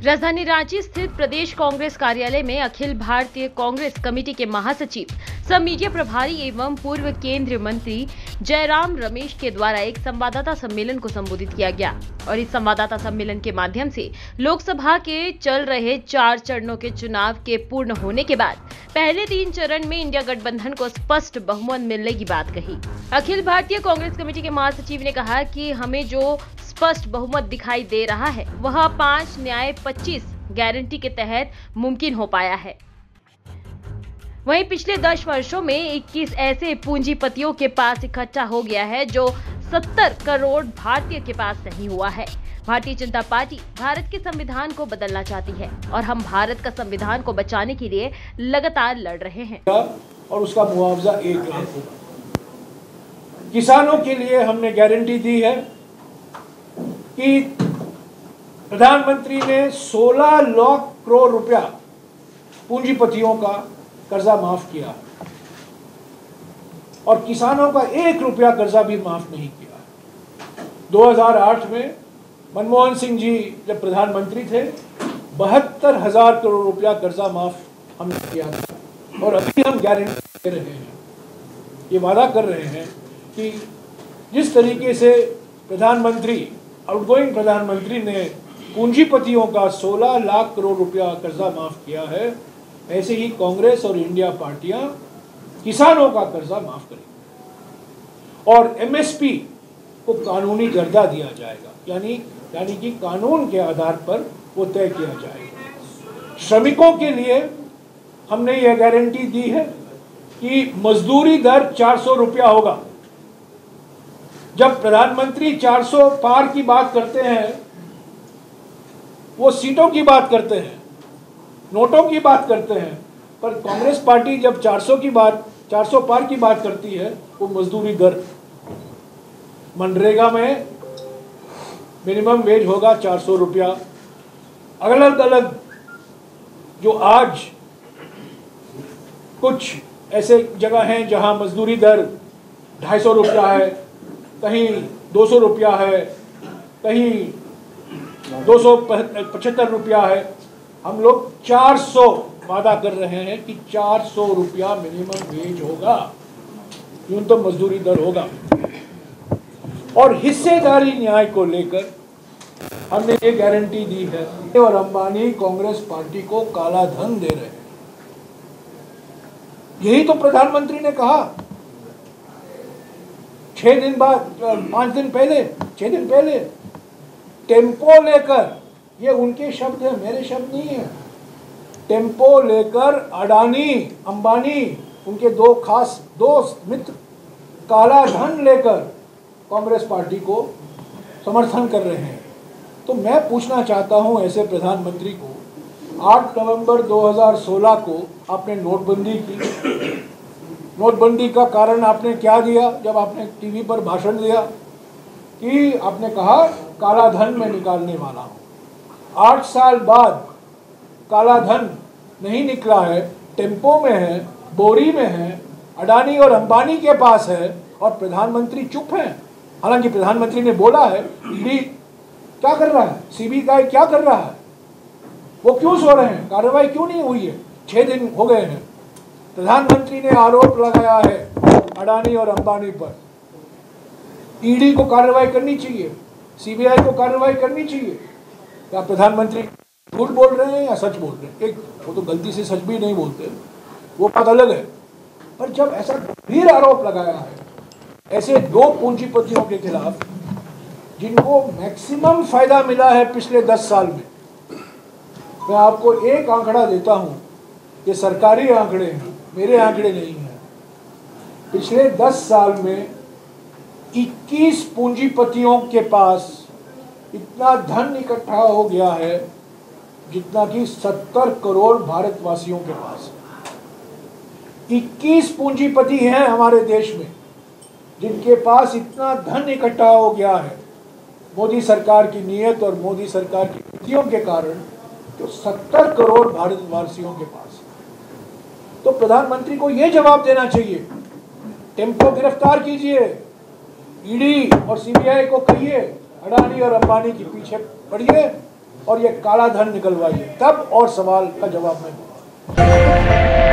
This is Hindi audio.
राजधानी रांची स्थित प्रदेश कांग्रेस कार्यालय में अखिल भारतीय कांग्रेस कमेटी के महासचिव सह मीडिया प्रभारी एवं पूर्व केंद्रीय मंत्री जयराम रमेश के द्वारा एक संवाददाता सम्मेलन को संबोधित किया गया और इस संवाददाता सम्मेलन के माध्यम से लोकसभा के चल रहे 4 चरणों के चुनाव के पूर्ण होने के बाद पहले 3 चरण में इंडिया गठबंधन को स्पष्ट बहुमत मिलने की बात कही। अखिल भारतीय कांग्रेस कमेटी के महासचिव ने कहा कि हमें जो स्पष्ट बहुमत दिखाई दे रहा है वह 5 न्याय 25 गारंटी के तहत मुमकिन हो पाया है। वहीं पिछले 10 वर्षों में 21 ऐसे पूंजीपतियों के पास इकट्ठा हो गया है जो 70 करोड़ भारतीय के पास नहीं हुआ है। भारतीय जनता पार्टी भारत के संविधान को बदलना चाहती है और हम भारत का संविधान को बचाने के लिए लगातार लड़ रहे हैं। और उसका मुआवजा 1 लाख होगा। किसानों के लिए हमने गारंटी दी है कि प्रधानमंत्री ने 16 लाख करोड़ रुपया पूंजीपतियों का कर्जा माफ किया और किसानों का 1 रुपया कर्जा भी माफ नहीं किया। 2008 में मनमोहन सिंह जी जब प्रधानमंत्री थे 72,000 करोड़ रुपया कर्जा माफ हमने किया था और अभी हम गारंटी दे रहे हैं, ये वादा कर रहे हैं कि जिस तरीके से प्रधानमंत्री आउटगोइंग प्रधानमंत्री ने पूंजीपतियों का 16 लाख करोड़ रुपया कर्जा माफ किया है, ऐसे ही कांग्रेस और इंडिया पार्टियां किसानों का कर्जा माफ करेंगी और एमएसपी को कानूनी दर्जा दिया जाएगा, यानी कि कानून के आधार पर वो तय किया जाएगा। श्रमिकों के लिए हमने यह गारंटी दी है कि मजदूरी दर 400 रुपया होगा। जब प्रधानमंत्री 400 पार की बात करते हैं, वो सीटों की बात करते हैं, नोटों की बात करते हैं, पर कांग्रेस पार्टी जब 400 पार की बात करती है वो मजदूरी दर। मनरेगा में मिनिमम वेज होगा 400 रुपया। अलग अलग जो आज कुछ ऐसे जगह हैं जहां मजदूरी दर 250 रुपया है, कहीं 200 रुपया है, कहीं 275 रुपया है। हम लोग 400 वादा कर रहे हैं कि 400 रुपया मिनिमम वेज होगा, न्यूनतम मजदूरी दर होगा। और हिस्सेदारी न्याय को लेकर हमने ये गारंटी दी है और अंबानी कांग्रेस पार्टी को काला धन दे रहे हैं। यही तो प्रधानमंत्री ने कहा 6 दिन बाद, 5 दिन पहले, 6 दिन पहले टेम्पो लेकर, ये उनके शब्द हैं, मेरे शब्द नहीं है, टेम्पो लेकर अडानी अंबानी उनके 2 खास दोस्त मित्र काला धन लेकर कांग्रेस पार्टी को समर्थन कर रहे हैं। तो मैं पूछना चाहता हूं ऐसे प्रधानमंत्री को, 8 नवंबर 2016 को आपने नोटबंदी की। नोटबंदी का कारण आपने क्या दिया? जब आपने टीवी पर भाषण दिया कि आपने कहा काला धन में निकालने वाला हूं। 8 साल बाद काला धन नहीं निकला है, टेम्पो में है, बोरी में है, अडानी और अंबानी के पास है और प्रधानमंत्री चुप है। हालांकि प्रधानमंत्री ने बोला है ईडी क्या कर रहा है, सीबीआई क्या कर रहा है, वो क्यों सो रहे हैं, कार्रवाई क्यों नहीं हुई है, 6 दिन हो गए हैं। प्रधानमंत्री ने आरोप लगाया है अडानी और अंबानी पर। ईडी को कार्रवाई करनी चाहिए, सीबीआई को कार्रवाई करनी चाहिए। क्या प्रधानमंत्री झूठ बोल रहे हैं या सच बोल रहे हैं? एक वो तो गलती से सच भी नहीं बोलते, वो बात अलग है। पर जब ऐसा गंभीर आरोप लगाया है ऐसे 2 पूंजीपतियों के खिलाफ जिनको मैक्सिमम फायदा मिला है पिछले 10 साल में, मैं आपको एक आंकड़ा देता हूं, ये सरकारी आंकड़े हैं, मेरे आंकड़े नहीं हैं। पिछले 10 साल में 21 पूंजीपतियों के पास इतना धन इकट्ठा हो गया है जितना कि 70 करोड़ भारतवासियों के पास। 21 पूंजीपति हैं हमारे देश में जिनके पास इतना धन इकट्ठा हो गया है मोदी सरकार की नीयत और मोदी सरकार की नीतियों के कारण, तो 70 करोड़ भारतवासियों के पास। तो प्रधानमंत्री को यह जवाब देना चाहिए, टेम्पो गिरफ्तार कीजिए, ईडी और सीबीआई को कहिए अडानी और अंबानी के पीछे पड़िए और ये काला धन निकलवाइए, तब और सवाल का जवाब मैं दूंगा।